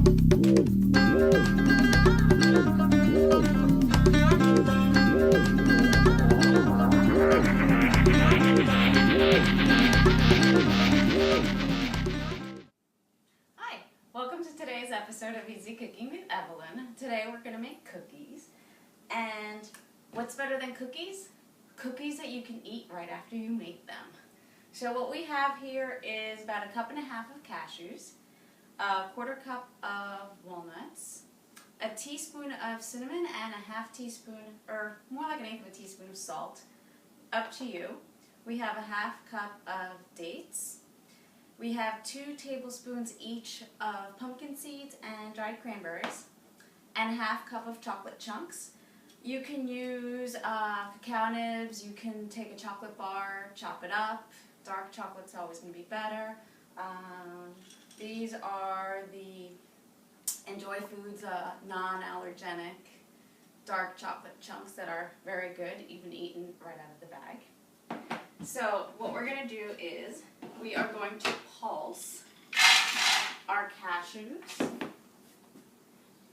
Hi, welcome to today's episode of Easy Cooking with Evelyn. Today we're going to make cookies. And what's better than cookies? Cookies that you can eat right after you make them. So what we have here is about 1.5 cups of cashews, a 1/4 cup of walnuts, a teaspoon of cinnamon, and a 1/2 teaspoon, or more like 1/8 of a teaspoon of salt. Up to you. We have a 1/2 cup of dates. We have 2 tablespoons each of pumpkin seeds and dried cranberries, and a 1/2 cup of chocolate chunks. You can use cacao nibs, you can take a chocolate bar, chop it up. Dark chocolate's always going to be better. These are the Enjoy Foods non-allergenic dark chocolate chunks that are very good, even eaten right out of the bag. So what we're going to do is we are going to pulse our cashews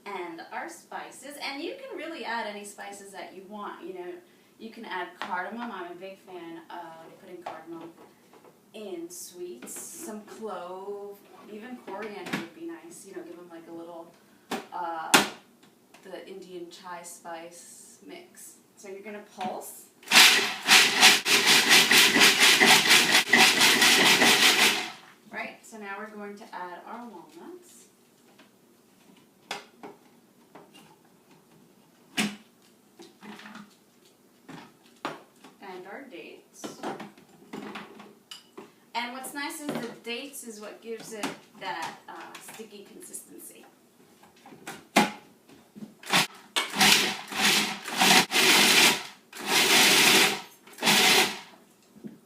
and our spices, and you can really add any spices that you want. You know, you can add cardamom. I'm a big fan of putting cardamom in sweets. Some clove, even coriander would be nice. You know, give them like a little the Indian chai spice mix. So you're gonna pulse. Right. So now we're going to add our walnuts. And our dates. And what's nice is the dates is what gives it that sticky consistency.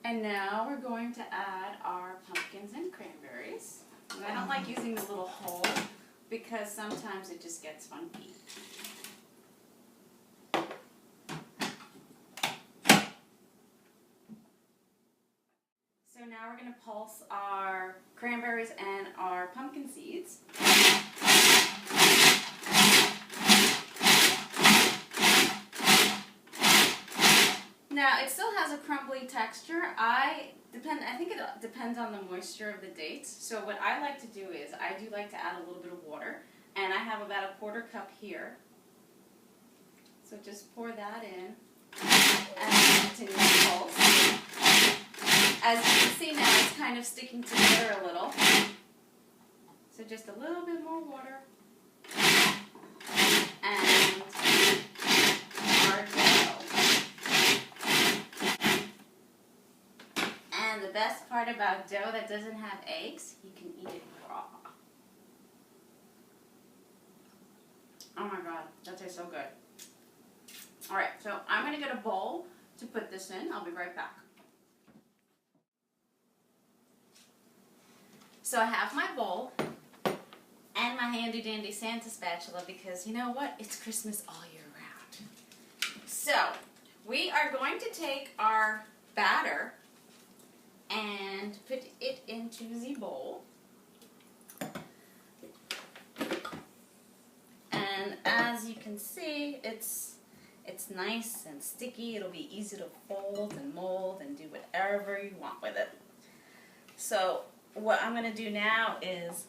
And now we're going to add our pumpkins and cranberries. And I don't like using the little hole because sometimes it just gets funky. So now we're going to pulse our cranberries and our pumpkin seeds. Now it still has a crumbly texture. I think it depends on the moisture of the dates. So what I like to do is I do like to add a little bit of water, and I have about a 1/4 cup here. So just pour that in and continue to pulse. As you can see now, it's kind of sticking together a little. So just a little bit more water. And our dough. And the best part about dough that doesn't have eggs, you can eat it raw. Oh my god, that tastes so good. Alright, so I'm going to get a bowl to put this in. I'll be right back. So I have my bowl and my handy dandy Santa spatula because you know what? It's Christmas all year round. So we are going to take our batter and put it into the bowl. And as you can see, it's nice and sticky. It'll be easy to fold and mold and do whatever you want with it. So what I'm going to do now is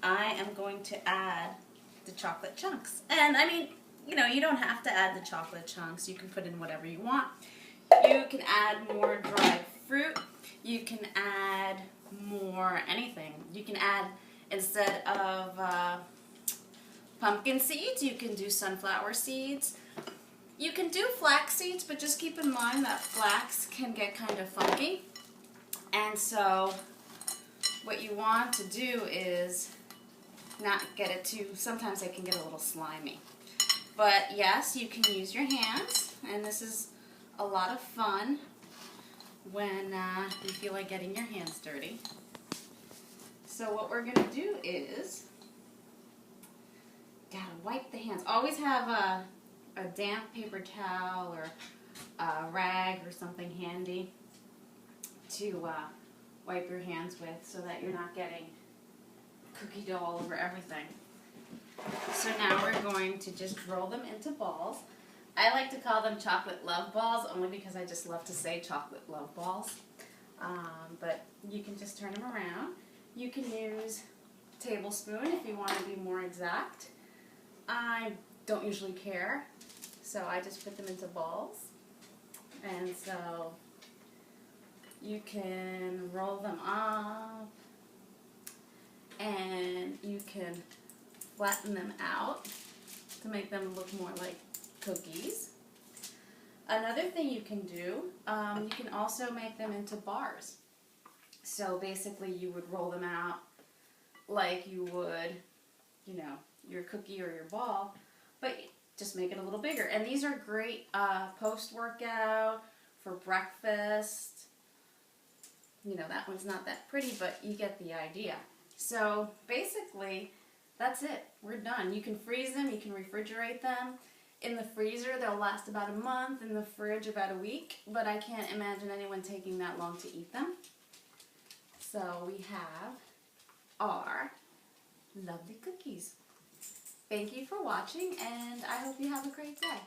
I am going to add the chocolate chunks. And I mean, you know, you don't have to add the chocolate chunks. You can put in whatever you want. You can add more dried fruit. You can add more anything. You can add, instead of pumpkin seeds, you can do sunflower seeds. You can do flax seeds, but just keep in mind that flax can get kind of funky. And so what you want to do is not get it too, sometimes they can get a little slimy. But yes, you can use your hands, and this is a lot of fun when you feel like getting your hands dirty. So what we're going to do is, gotta wipe the hands. Always have a damp paper towel or a rag or something handy to wipe your hands with so that you're not getting cookie dough all over everything. So now we're going to just roll them into balls. I like to call them chocolate love balls only because I just love to say chocolate love balls. But you can just turn them around. You can use a tablespoon if you want to be more exact. I don't usually care, so I just put them into balls. And so you can roll them up and you can flatten them out to make them look more like cookies. Another thing you can do, you can also make them into bars. So basically you would roll them out like you would, you know, your cookie or your ball, but just make it a little bigger. And these are great post-workout, for breakfast. You know, that one's not that pretty, but you get the idea. So basically, that's it. We're done. You can freeze them, you can refrigerate them. In the freezer, they'll last about a month. In the fridge, about a week. But I can't imagine anyone taking that long to eat them. So we have our lovely cookies. Thank you for watching, and I hope you have a great day.